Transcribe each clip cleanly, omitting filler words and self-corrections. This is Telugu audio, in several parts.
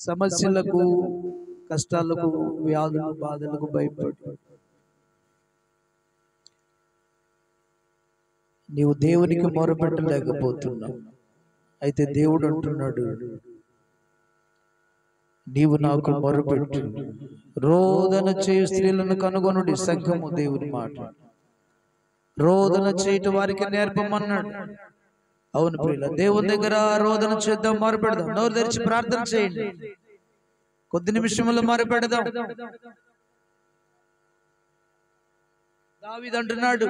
సమస్యలకు, కష్టాలకు, వ్యాధులకు, బాధలకు భయపడి నీవు దేవునికి మొరపెట్టలేకపోతున్నావు. అయితే దేవుడు అంటున్నాడు, నీవు నాకు మొరపెట్టు. రోదన చేయు స్త్రీలను కనుగొనుడి. సంఘము దేవుని మాట. రోదన చేయటం వారికి నేర్పమన్నాడు. అవును ప్రియుల, దేవుని దగ్గర రోదన చేద్దాం, మొరపెడదాం. నోరు తెరిచి ప్రార్థన చేయండి. కొద్ది నిమిషంలో మొరపెడదాం. దావీదు అంటున్నాడు,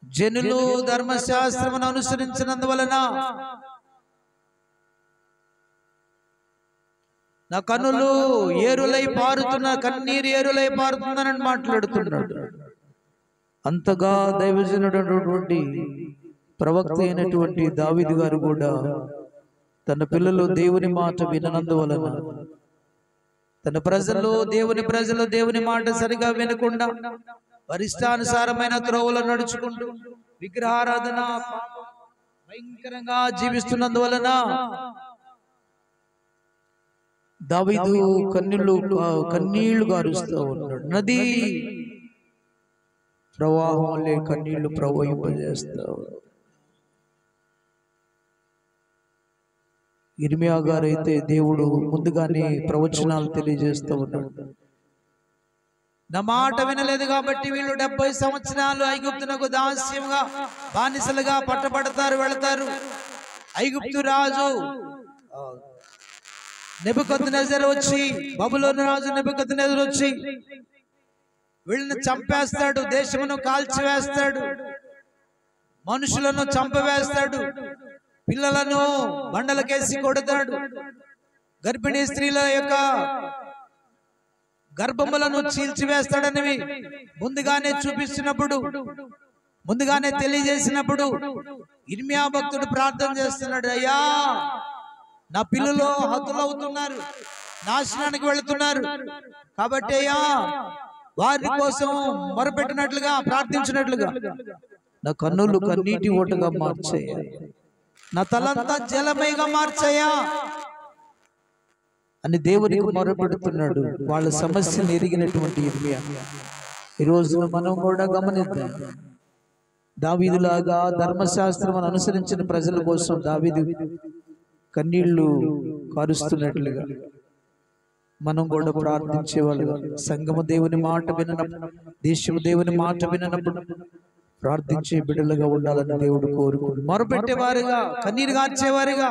జనులు ధర్మశాస్త్రమును అనుసరించినందువలన నా కన్నులు ఏరులై పారుతున్న, కన్నీరు ఏరులై పారుతుందని మాట్లాడుతున్నాడు. అంతగా దైవజనుడైనటువంటి ప్రవక్త అయినటువంటి దావీదు గారు కూడా తన పిల్లలు దేవుని మాట విననందువలన, తన ప్రజలు దేవుని మాట సరిగా వినకుండా వరిష్టానుసారమైన త్రోవలో నడుచుకుంటూ విగ్రహారాధన భయంకరంగా జీవిస్తున్నందువలన దావీదు కన్నీళ్లు గారుస్తూ ఉన్నాడు. నది ప్రవాహం వల్లే కన్నీళ్లు ప్రవహింపజేస్తావు. ఇర్మియా గారు అయితే దేవుడు ముందుగానే ప్రవచనాలు తెలియజేస్తూ ఉన్నాడు. నా మాట వినలేదు కాబట్టి వీళ్ళు 70 సంవత్సరాలు ఐగుప్తునకు దాస్యంగా బానిసలుగా పట్టబడతారు, వెళతారు. ఐగుప్తు రాజు నెబుకద్నెజరు వచ్చి, బబులోను రాజు నెబుకద్నెజరు వచ్చి వీళ్ళని చంపేస్తాడు, దేశమును కాల్చివేస్తాడు, మనుషులను చంపవేస్తాడు, పిల్లలను బండలకేసి కొడతాడు, గర్భిణీ స్త్రీల యొక్క గర్భములను చీల్చివేస్తాడని ముందుగానే చూపిస్తున్నప్పుడు, ముందుగానే తెలియజేసినప్పుడు ఇర్మియా భక్తుడు ప్రార్థన చేస్తున్నాడు, అయ్యా నా పిల్లలు హతులవుతున్నారు, నాశనానికి వెళుతున్నారు, కాబట్టి అయ్యా వారి కోసం మొరపెట్టినట్లుగా, ప్రార్థించినట్లుగా నా కన్నులు కన్నీటి ఓటగా మార్చయ్యా, నా తలంతా జలమయగా మార్చయ్యా అని దేవునికి మొరపెడుతున్నాడు. వాళ్ళ సమస్యను ఎరిగినటువంటి ఇర్మియా. ఈరోజు మనం కూడా గమనిద్దాం, దావీదులాగా ధర్మశాస్త్రం అనుసరించిన ప్రజల కోసం దావీదు కన్నీళ్లు కారుస్తున్నట్లుగా మనం కూడా ప్రార్థించేవాళ్ళుగా, సంఘము దేవుని మాట విననప్పుడు, దేశము దేవుని మాట విననప్పుడు ప్రార్థించే బిడ్డలుగా ఉండాలని దేవుడు కోరుకుంటూ మొరపెట్టేవారుగా, కన్నీరు కార్చేవారుగా,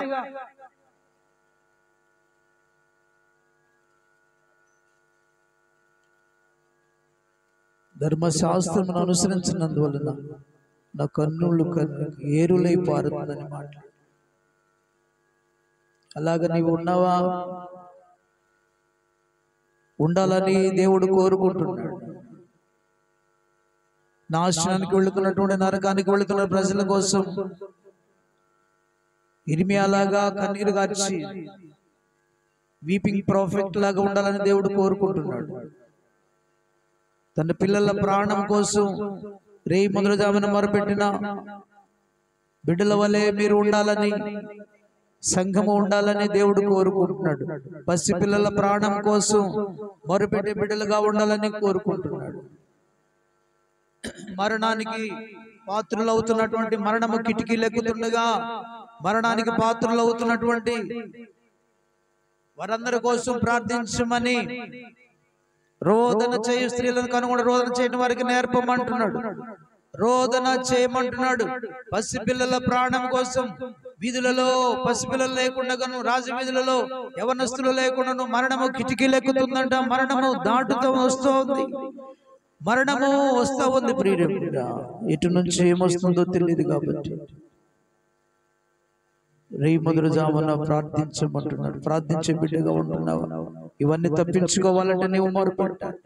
ధర్మశాస్త్రమును అనుసరించినందువలన నా కన్నులు ఏరులై పారుతుందని మాట. అలాగ నీవు ఉన్నావా? ఉండాలని దేవుడు కోరుకుంటున్నాడు. నాశనానికి వెళుతున్నటువంటి, నరకానికి వెళుతున్న ప్రజల కోసం ఇర్మియాలాగా కన్నీరు కార్చి వీపింగ్ ప్రాఫెట్ లాగా ఉండాలని దేవుడు కోరుకుంటున్నాడు. తన పిల్లల ప్రాణం కోసం రేయి మొదలుజామున మొరపెట్టిన బిడ్డల వలె మీరు ఉండాలని, సంఘము ఉండాలని దేవుడు కోరుకుంటున్నాడు. పసి పిల్లల ప్రాణం కోసం మొరపెట్టే బిడ్డలుగా ఉండాలని కోరుకుంటున్నాడు. మరణానికి పాత్రులు అవుతున్నటువంటి, మరణము కిటికీలు ఎక్కుతుండగా మరణానికి పాత్రులు అవుతున్నటువంటి వారందరి కోసం ప్రార్థించమని, రోదన చేయు స్త్రీలను కనుగొని రోదన చేయడం వారికి నేర్పమంటున్నాడు, రోదన చేయమంటున్నాడు. పసిపిల్లల ప్రాణం కోసం వీధులలో పసిపిల్లలు లేకుండాను, రాజవీధులలో యవనస్తులు లేకుండాను మరణము కిటికీలు ఎక్కుతుందంట. మరణము దాటుతూ వస్తుంది, మరణము వస్తూ ఉంది ప్రియుడా. ఇటు నుంచి ఏమొస్తుందో తెలియదు కాబట్టి రేయి మొదలు జామున ప్రార్థించమంటున్నాడు. ప్రార్థించే బిడ్డగా ఉంటున్నావు. ఇవన్నీ తప్పించుకోవాలంటే నీవు మొరపెట్టాలి.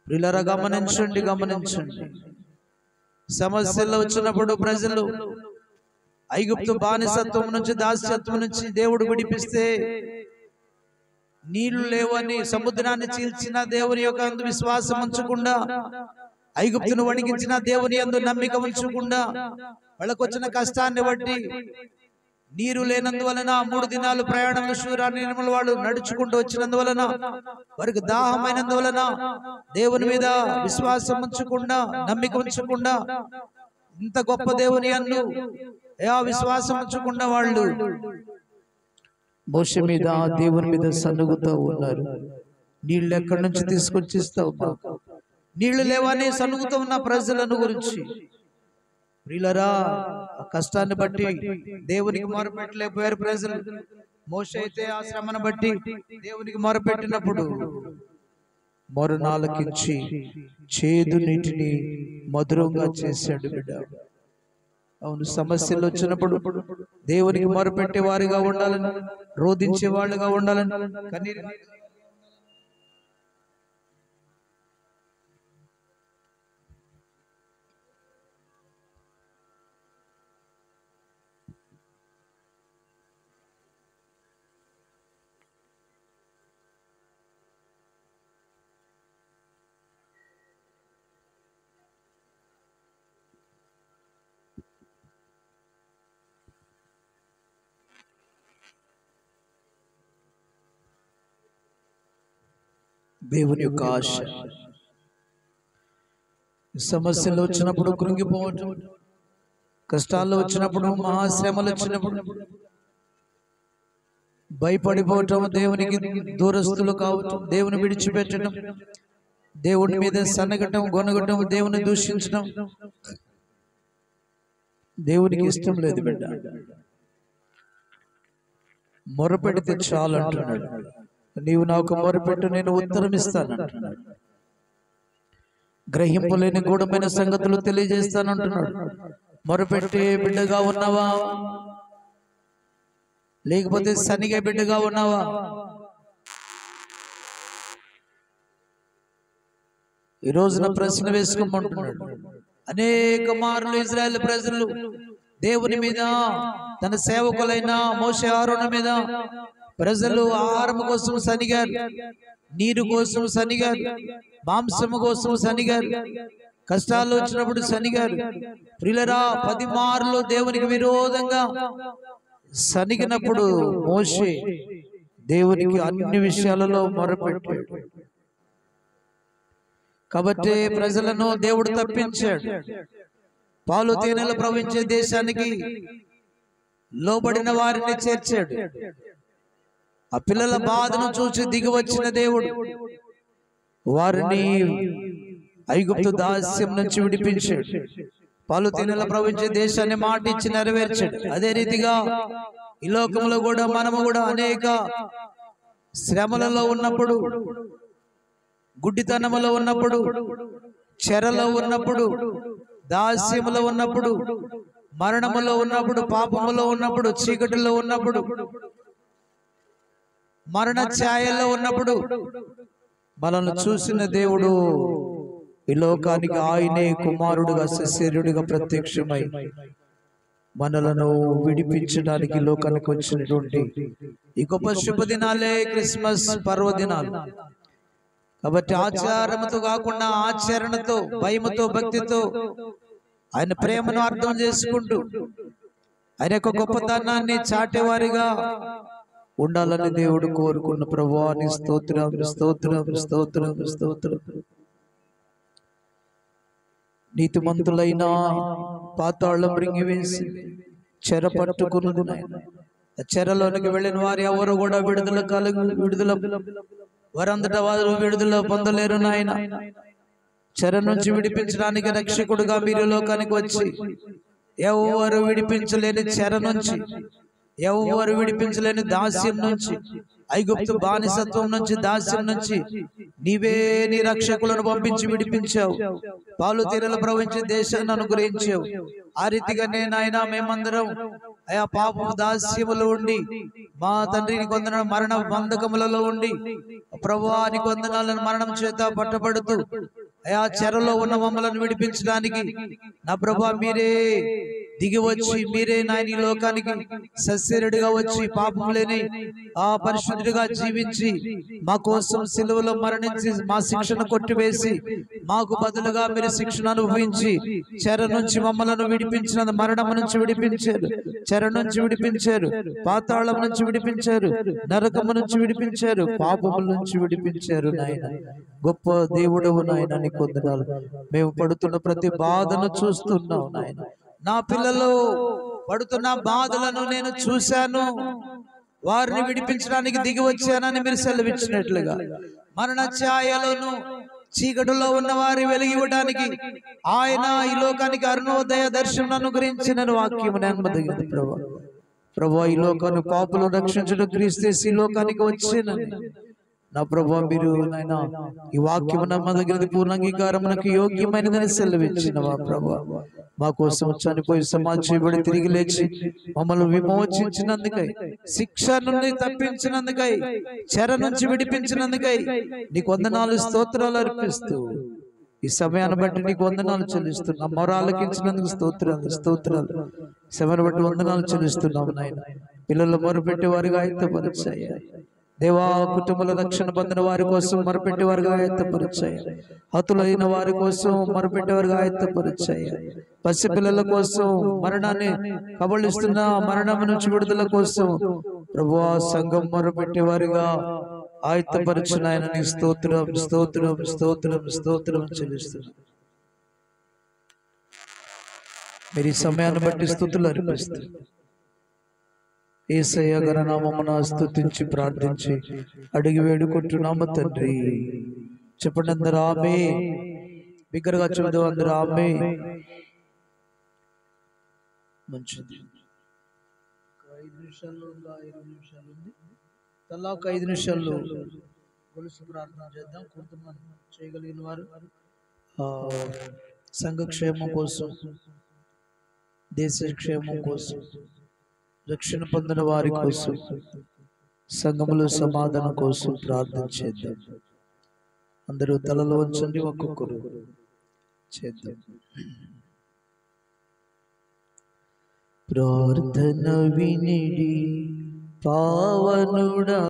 ప్రియులారా, గమనించండి. సమస్యలు వచ్చినప్పుడు ప్రజలు ఐగుప్తు బానిసత్వం నుంచి, దాస్యత్వం నుంచి దేవుడు విడిపిస్తే నీళ్లు లేవని సముద్రాన్ని చీల్చిన దేవుని యొక్క అందు విశ్వాసం ఉంచకుండా, ఐగుప్తును వణికించిన దేవుని యందు నమ్మిక ఉంచకుండా, వాళ్ళకు వచ్చిన కష్టాన్ని బట్టి నీరు లేనందువలన 3 దినాలు ప్రయాణం శూరానిర్మల వాళ్ళు నడుచుకుంటూ వచ్చినందువలన వారికి దాహమైనందువలన దేవుని మీద విశ్వాసం ఉంచకుండా, నమ్మిక ఉంచకుండా, ఇంత గొప్ప దేవుని యందు విశ్వాసం ఉంచకుండా వాళ్ళు మోషే మీద, దేవుని మీద సన్నుగుతూ ఉన్నారు. నీళ్ళు ఎక్కడి నుంచి తీసుకొచ్చిస్తావు? నీళ్లు లేవని సన్నుగుతూ ఉన్న ప్రజలను గురించి ప్రియులారా, కష్టాన్ని బట్టి దేవునికి మొరపెట్టలేకపోయారు ప్రజలు. మోషే అయితే ఆ శ్రమను బట్టి దేవునికి మొరపెట్టినప్పుడు మొరనాలకించి చేదు నీటిని మధురంగా చేశాడు బిడ్డ. అవును, సమస్యలు వచ్చినప్పుడు దేవునికి మొరపెట్టే వారిగా ఉండాలని, రోధించే వాళ్ళుగా ఉండాలని, కన్నీరు దేవుని యొక్క ఆశ. సమస్యలు వచ్చినప్పుడు కృంగిపోవటం, కష్టాలు వచ్చినప్పుడు, మహాశ్రమలు వచ్చినప్పుడు భయపడిపోవటం, దేవునికి దూరస్తులు కావటం, దేవుని విడిచిపెట్టడం, దేవుని మీద సన్నగటం, గొనగటం, దేవుని దూషించడం దేవునికి ఇష్టం లేదు బిడ్డ. మొరపెడితే చాలు అంటున్నాడు. నీవు నాకు మొరపెట్టు, నేను ఉత్తరం ఇస్తాను అంటున్నాడు. గ్రహింపులేని గూఢమైన సంగతులు తెలియజేస్తానంటున్నాడు. మొరపెట్టే బిడ్డగా ఉన్నావా, లేకపోతే సనిగే బిడ్డగా ఉన్నావా? ఈ రోజున ప్రశ్న వేసుకోమంటున్నాడు. అనేక మార్లు ఇజ్రాయెల్ ప్రజలు దేవుని మీద, తన సేవకులైన మోషే ఆరోను మీద ప్రజలు ఆహారం కోసం సనిగారు, నీరు కోసం సనిగారు, మాంసము కోసం సనిగారు, కష్టాలు వచ్చినప్పుడు సనిగారు. ప్రియులారా, 10 మార్లు దేవునికి విరోధంగా సనిగినప్పుడు మోషే దేవునికి అన్ని విషయాలలో మొరపెట్టాడు. కాబట్టి ప్రజలను దేవుడు తప్పించాడు. పాలు తేనెలు ప్రవహించే దేశానికి లోబడిన వారిని చేర్చాడు. ఆ పిల్లల బాధను చూసి దిగి వచ్చిన దేవుడు వారిని ఐగుప్తు దాస్యం నుంచి విడిపించాడు. పాలు తేనెలు ప్రవహించే దేశాన్ని మాట ఇచ్చి నెరవేర్చాడు. అదే రీతిగా ఈ లోకంలో కూడా మనము కూడా అనేక శ్రమలలో ఉన్నప్పుడు, గుడ్డితనములో ఉన్నప్పుడు, చెరలో ఉన్నప్పుడు, దాస్యములో ఉన్నప్పుడు, మరణములో ఉన్నప్పుడు, పాపములో ఉన్నప్పుడు, చీకటిలో ఉన్నప్పుడు, మరణ ఛాయల్లో ఉన్నప్పుడు మనల్ని చూసిన దేవుడు ఈ లోకానికి ఆయనే కుమారుడుగా, సశరీరుడిగా ప్రత్యక్షమై మనలను విడిపించడానికి లోకానికి వచ్చినటువంటి ఈ గొప్ప శుభదినాలే క్రిస్మస్ పర్వదినాలు. కాబట్టి ఆచారముతో కాకుండా ఆచరణతో, భయముతో, భక్తితో ఆయన ప్రేమను అర్థం చేసుకుంటూ ఆయన యొక్క గొప్పతనాన్ని చాటేవారిగా ఉండాలని దేవుడు కోరుకున్న ప్రభువా నీ స్తోత్రం, స్తోత్రం, స్తోత్రం, స్తోత్రం. నీతిమంతులైన పాతాళం రింగివేసి చెర పట్టుకున్నది నాయన. చెరలోనికి వెళ్ళిన వారు ఎవరు కూడా విడుదల వారంతటా వారు విడుదల పొందలేరు నాయన. చెర నుంచి విడిపించడానికి రక్షకుడుగా మీరు లోకానికి వచ్చి ఎవరు విడిపించలేని చెర నుంచి, ఎవరు విడిపించలేని దాస్యం నుంచి, ఐగుప్తు బానిసత్వం నుంచి, దాస్యం నుంచి నీవే నీ రక్షకులను పంపించి విడిపించావు. పాలు తీరలు ప్రవహించే దేశాన్ని అనుగ్రహించావు. ఆ రీతిగా నాయన మేమందరం అయా పాపము దాస్యములో ఉండి, మా తండ్రిని కొందన మరణ బంధకములలో ఉండి, ప్రభువాని కొందనాలను మరణం చేత పట్టబడుతూ అయా చెరలో ఉన్న మమ్మలను విడిపించడానికి నా ప్రభా మీరే దిగి వచ్చి మీరే నాయన ఈ లోకానికి సశరీరుడిగా వచ్చి పాపం లేని ఆ పరిశుద్ధుడిగా జీవించి మా కోసం సిలువలో మరణించి మా శిక్షను కొట్టివేసి మాకు బదులుగా మీరు శిక్షను అనుభవించి చెర నుంచి మమ్మలను విడిపించిన మరణం నుంచి విడిపించారు, చెర నుంచి విడిపించారు, పాతాళం నుంచి విడిపించారు, నరకము నుంచి విడిపించారు, పాపముల నుంచి విడిపించారు. నాయన గొప్ప దేవుడవు నాయన, నీకు వందనాలు. మేము పడుతున్న ప్రతి బాధను చూస్తున్నావు నాయన. నా పిల్లలు పడుతున్న బాధలను నేను చూశాను, వారిని విడిపించడానికి దిగి వచ్చానని మీరు సెలవిచ్చినట్లుగా మరణ ఛాయలోను చీకటిలో ఉన్న వారి వెలిగివ్వడానికి ఆయన ఈ లోకానికి అరుణోదయ దర్శనం అనుగ్రహించిన వాక్యము నమ్మదగినది. ప్రభా ఈ లోకాన్ని పాపులను రక్షించడం క్రీస్తు ఈ లోకానికి వచ్చానని నా ప్రభా మీరు నాయన ఈ వాక్యము నమ్మదగినది, పూర్ణ అంగీకారమునకు యోగ్యమైనదని సెలవిచ్చిన మా ప్రభా మా కోసం చనిపోయి సమాధి చేయబడి తిరిగి లేచి మమ్మల్ని విమోచించినందుకై, శిక్ష నుండి తప్పించినందుకై, చెర నుంచి విడిపించినందుకై నీకు వందనాలు స్తోత్రాలు అర్పిస్తూ ఈ సమయాన్ని బట్టి నీకు వందనాలు చెల్లిస్తున్నా. మొర ఆలకించినందుకు స్తోత్రాలు. సమయాన్ని బట్టి వందనాలు చెల్లిస్తున్నాము నాయన. పిల్లలు మొరపెట్టే వారిగా ఆయత్తపరిచాయి దేవా, కుటుంబాల రక్షణ పొందిన వారి కోసం మొరపెట్టేవారుగా ఆయత్తపరిచాయి, హతులైన వారి కోసం మొరపెట్టేవారుగా ఆయత్తపరిచాయి, పసిపిల్లల కోసం మరణాన్ని కబళిస్తున్న మరణం నుంచి విడుదల కోసం ప్రభువా సంఘం మొరపెట్టేవారిగా ఆయత్తపరిచిన ఆయన నీ స్తోత్రం స్తోత్రం స్తోత్రం స్తోత్రం చెల్లిస్తున్నాం. మీరు ఈ సమయాన్ని బట్టి స్తుతులు అర్పిస్తారు. యేసయ్య ఘననామమున స్తుతించి ప్రార్థించి అడిగి వేడుకుంటున్నాము తండ్రి. చెప్పండి అందరూ ఆమేన్. బిగ్గరగా చెబుదాం అందరూ ఆమేన్. మంచిది. 5 నిమిషాలు ఉందా? 5 నిమిషాలు ఉంది. తలా 5 నిమిషాలు గొలుసు ప్రార్థన చేద్దాం. కొంతమంది చేయగలిగిన వారు సంఘ క్షేమం కోసం, దేశ క్షేమం కోసం, రక్షణ పొందిన వారి కోసం, సంఘములో సమాధానం కోసం ప్రార్థన చేద్దాం. అందరూ తలలో ఉంచండి, ఒక్కొక్కరు చేద్దాం. ప్రార్థన వినిడి పావనుడా.